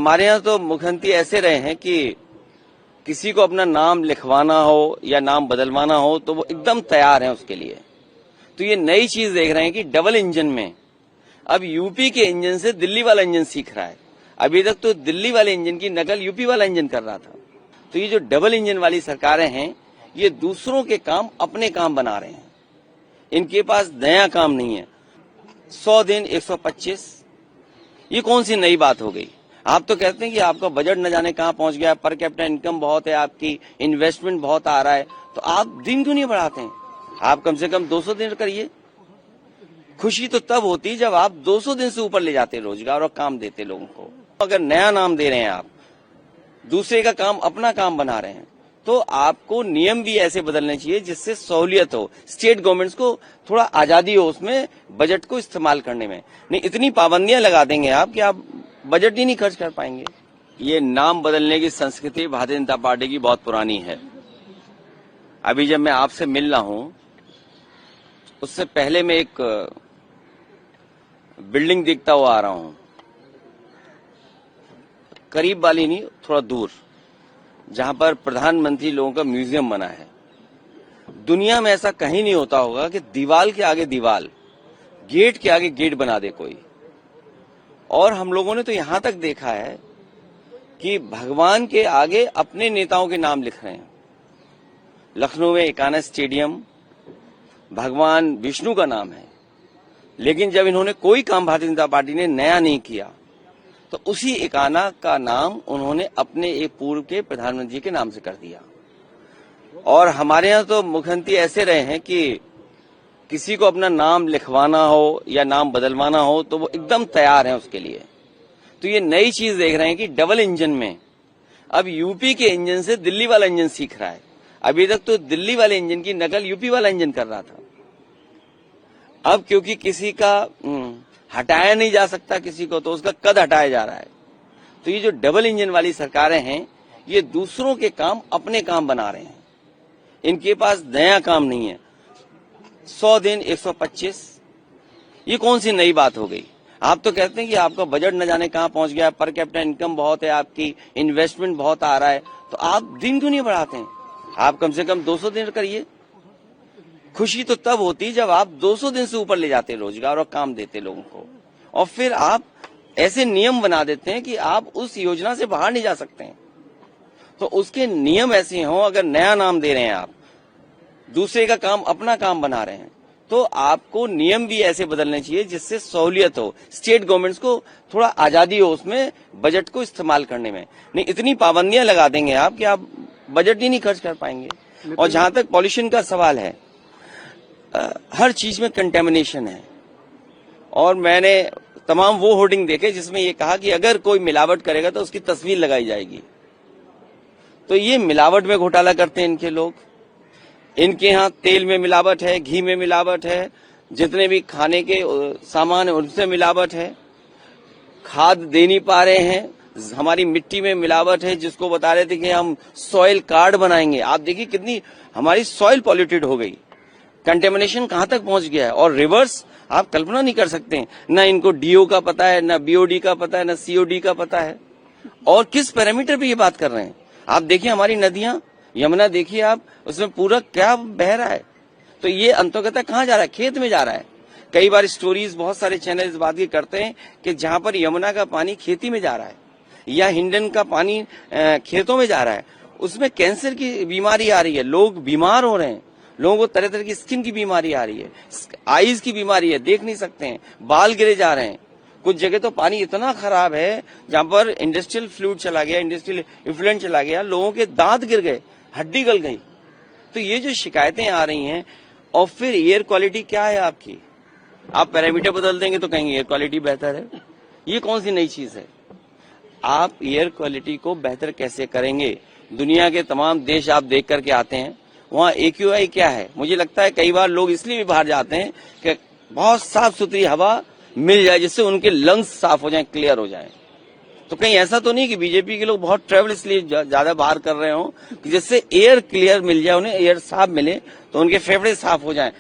हमारे यहाँ तो मुख्यमंत्री ऐसे रहे हैं कि किसी को अपना नाम लिखवाना हो या नाम बदलवाना हो तो वो एकदम तैयार हैं उसके लिए। तो ये नई चीज देख रहे हैं कि डबल इंजन में अब यूपी के इंजन से दिल्ली वाला इंजन सीख रहा है। अभी तक तो दिल्ली वाले इंजन की नकल यूपी वाला इंजन कर रहा था। तो ये जो डबल इंजन वाली सरकारें हैं, ये दूसरों के काम अपने काम बना रहे हैं। इनके पास नया काम नहीं है। 100 दिन 125, ये कौन सी नई बात हो गई? आप तो कहते हैं कि आपका बजट न जाने कहां पहुंच गया, पर कैपिटा इनकम बहुत है, आपकी इन्वेस्टमेंट बहुत आ रहा है, तो आप दिन क्यों नहीं बढ़ाते हैं? आप कम से कम 200 दिन करिए। खुशी तो तब होती जब आप 200 दिन से ऊपर ले जाते रोजगार और काम देते लोगों को। अगर नया नाम दे रहे हैं आप, दूसरे का काम अपना काम बना रहे हैं, तो आपको नियम भी ऐसे बदलने चाहिए जिससे सहूलियत हो, स्टेट गवर्नमेंट्स को थोड़ा आजादी हो उसमें बजट को इस्तेमाल करने में। नहीं, इतनी पाबंदियां लगा देंगे आप कि आप बजट ही नहीं खर्च कर पाएंगे। ये नाम बदलने की संस्कृति भारतीय जनता पार्टी की बहुत पुरानी है। अभी जब मैं आपसे मिल रहा हूं, उससे पहले मैं एक बिल्डिंग देखता हुआ आ रहा हूं, करीब वाली नहीं, थोड़ा दूर, जहां पर प्रधानमंत्री लोगों का म्यूजियम बना है। दुनिया में ऐसा कहीं नहीं होता होगा कि दीवार के आगे दीवार, गेट के आगे गेट बना दे कोई। और हम लोगों ने तो यहां तक देखा है कि भगवान के आगे अपने नेताओं के नाम लिख रहे हैं। लखनऊ में एकाना स्टेडियम भगवान विष्णु का नाम है, लेकिन जब इन्होंने कोई काम भारतीय जनता पार्टी ने नया नहीं किया तो उसी एकाना का नाम उन्होंने अपने एक पूर्व के प्रधानमंत्री के नाम से कर दिया। और हमारे यहाँ तो मुख्यमंत्री ऐसे रहे हैं कि किसी को अपना नाम लिखवाना हो या नाम बदलवाना हो तो वो एकदम तैयार हैं उसके लिए। तो ये नई चीज देख रहे हैं कि डबल इंजन में अब यूपी के इंजन से दिल्ली वाला इंजन सीख रहा है। अभी तक तो दिल्ली वाले इंजन की नकल यूपी वाला इंजन कर रहा था। अब क्योंकि किसी का हटाया नहीं जा सकता किसी को, तो उसका कद हटाया जा रहा है। तो ये जो डबल इंजन वाली सरकारें हैं, ये दूसरों के काम अपने काम बना रहे हैं। इनके पास नया काम नहीं है। 100 दिन 125, ये कौन सी नई बात हो गई? आप तो कहते हैं कि आपका बजट न जाने कहां पहुंच गया, पर कैपिटा इनकम बहुत है, आपकी इन्वेस्टमेंट बहुत आ रहा है, तो आप दिन क्यों नहीं बढ़ाते हैं? आप कम से कम 200 दिन करिए। खुशी तो तब होती जब आप 200 दिन से ऊपर ले जाते रोजगार और काम देते लोगों को। और फिर आप ऐसे नियम बना देते हैं कि आप उस योजना से बाहर नहीं जा सकते हैं। तो उसके नियम ऐसे हों, अगर नया नाम दे रहे हैं आप, दूसरे का काम अपना काम बना रहे हैं, तो आपको नियम भी ऐसे बदलने चाहिए जिससे सहूलियत हो, स्टेट गवर्नमेंट्स को थोड़ा आजादी हो उसमें बजट को इस्तेमाल करने में। नहीं, इतनी पाबंदियां लगा देंगे आप कि आप बजट ही नहीं खर्च कर पाएंगे। और जहां तक पॉल्यूशन का सवाल है, हर चीज में कंटेमिनेशन है। और मैंने तमाम वो होर्डिंग देखे जिसमें ये कहा कि अगर कोई मिलावट करेगा तो उसकी तस्वीर लगाई जाएगी। तो ये मिलावट में घोटाला करते हैं इनके लोग। इनके यहाँ तेल में मिलावट है, घी में मिलावट है, जितने भी खाने के सामान है उनसे मिलावट है, खाद दे नहीं पा रहे हैं, हमारी मिट्टी में मिलावट है, जिसको बता रहे थे कि हम सॉइल कार्ड बनाएंगे। आप देखिए कितनी हमारी सॉइल पॉल्यूटेड हो गई, कंटेमिनेशन कहां तक पहुंच गया है। और रिवर्स आप कल्पना नहीं कर सकते हैं, ना इनको डीओ का पता है, ना बीओडी का पता है, ना सीओडी का पता है। और किस पैरामीटर पे ये बात कर रहे हैं? आप देखिए हमारी नदियां, यमुना देखिए आप, उसमें पूरा क्या बह रहा है। तो ये अंततः कहाँ जा रहा है? खेत में जा रहा है। कई बार स्टोरीज बहुत सारे चैनल इस बात की करते हैं कि जहां पर यमुना का पानी खेती में जा रहा है या हिंडन का पानी खेतों में जा रहा है, उसमें कैंसर की बीमारी आ रही है, लोग बीमार हो रहे हैं, लोगों को तरह तरह की स्किन की बीमारी आ रही है, आईज की बीमारी है, देख नहीं सकते हैं, बाल गिरे जा रहे हैं। कुछ जगह तो पानी इतना खराब है जहां पर इंडस्ट्रियल फ्लूइड चला गया, इंडस्ट्रियल इफ्लुएंट चला गया, लोगों के दांत गिर गए, हड्डी गल गई। तो ये जो शिकायतें आ रही हैं, और फिर एयर क्वालिटी क्या है आपकी? आप पैरामीटर बदल देंगे तो कहेंगे एयर क्वालिटी बेहतर है। ये कौन सी नई चीज है? आप एयर क्वालिटी को बेहतर कैसे करेंगे? दुनिया के तमाम देश आप देख करके आते हैं, वहाँ AQI क्या है? मुझे लगता है कई बार लोग इसलिए भी बाहर जाते हैं कि बहुत साफ सुथरी हवा मिल जाए जिससे उनके लंग्स साफ हो जाएं, क्लियर हो जाएं। तो कहीं ऐसा तो नहीं कि बीजेपी के लोग बहुत ट्रेवल इसलिए ज्यादा बाहर कर रहे हो कि जिससे एयर क्लियर मिल जाए, उन्हें एयर साफ मिले तो उनके फेफड़े साफ हो जाएं।